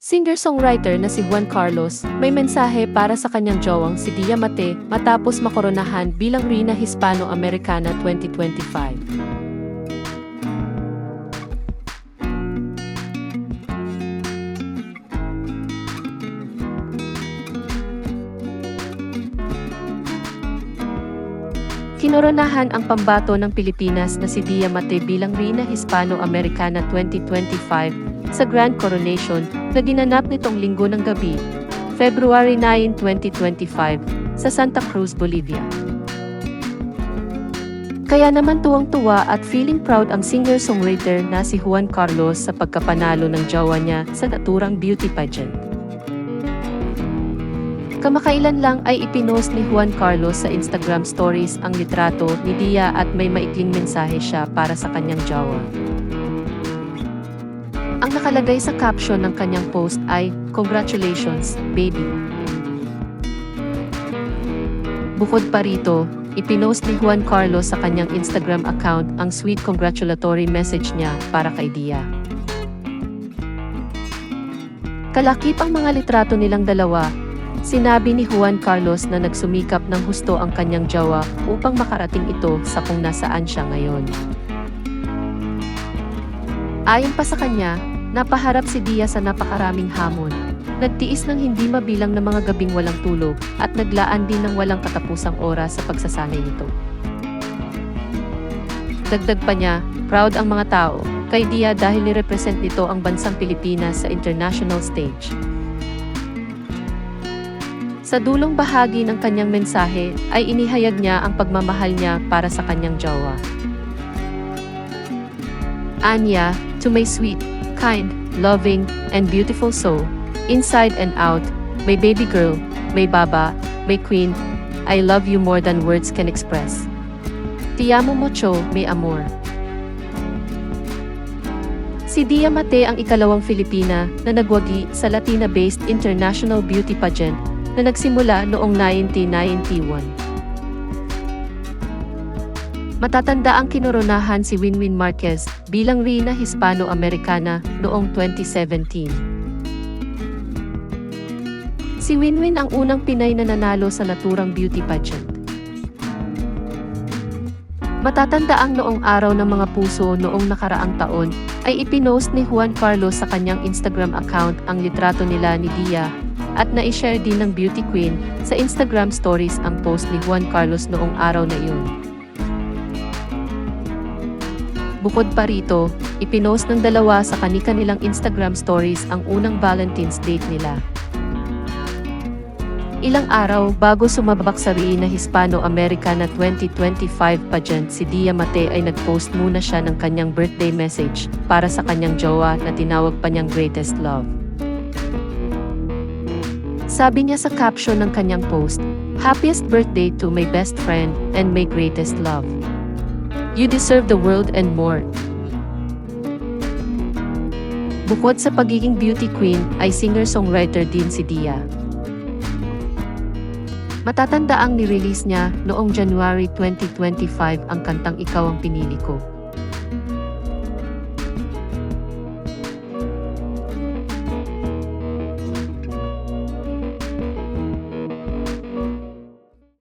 Singer-songwriter na si Juan Carlos may mensahe para sa kanyang jowang si Dia Mate matapos makoronahan bilang Reyna Hispano-Americana 2025. Kinoronahan ang pambato ng Pilipinas na si Dia Mate bilang Reyna Hispano-Americana 2025 sa Grand Coronation na ginanap nitong Linggo ng gabi, February 9, 2025, sa Santa Cruz, Bolivia. Kaya naman tuwang-tuwa at feeling proud ang singer-songwriter na si Juan Carlos sa pagkapanalo ng jowa niya sa naturang beauty pageant. Kamakailan lang ay ipinost ni Juan Carlos sa Instagram stories ang litrato ni Dia at may maikling mensahe siya para sa kanyang jowa. Ang nakalagay sa caption ng kanyang post ay, "Congratulations, baby." Bukod pa rito, ipinost ni Juan Carlos sa kanyang Instagram account ang sweet congratulatory message niya para kay Dia. Kalakip ang mga litrato nilang dalawa. Sinabi ni Juan Carlos na nagsumikap ng husto ang kanyang jowa upang makarating ito sa kung nasaan siya ngayon. Ayon pa sa kanya, napaharap si Dia sa napakaraming hamon. Nagtiis ng hindi mabilang na mga gabing walang tulog at naglaan din ng walang katapusang oras sa pagsasanay nito. Dagdag pa niya, proud ang mga tao kay Dia dahil nirepresent nito ang bansang Pilipinas sa international stage. Sa dulong bahagi ng kanyang mensahe ay inihayag niya ang pagmamahal niya para sa kanyang jowa. Anya, to my sweet, kind, loving, and beautiful soul, inside and out, my baby girl, my baba, my queen, I love you more than words can express. Te amo mucho, mi amor. Si Dia Mate ang ikalawang Filipina na nagwagi sa Latina-based international beauty pageant na nagsimula noong 1991. Matatanda ang kinoronahan si Winwin Marquez bilang Reyna Hispano-Americana noong 2017. Si Winwin ang unang Pinay na nanalo sa naturang beauty pageant. Matatanda ang noong araw ng mga puso noong nakaraang taon ay ipinost ni Juan Carlos sa kanyang Instagram account ang litrato nila ni Dia at na-share din ng beauty queen sa Instagram stories ang post ni Juan Carlos noong araw na iyon. Bukod pa rito, ipinost ng dalawa sa kani-kanilang Instagram stories ang unang Valentine's date nila. Ilang araw bago sumabak sa Reyna Hispano-Americana 2025 pageant, si Dia Mate ay nag-post muna siya ng kanyang birthday message para sa kanyang jowa na tinawag pa niyang greatest love. Sabi niya sa caption ng kanyang post, "Happiest birthday to my best friend and my greatest love. You deserve the world and more." Bukod sa pagiging beauty queen, ay singer-songwriter din si Dia. Matatanda ang nirelease niya noong January 2025 ang kantang Ikaw ang Pinili Ko.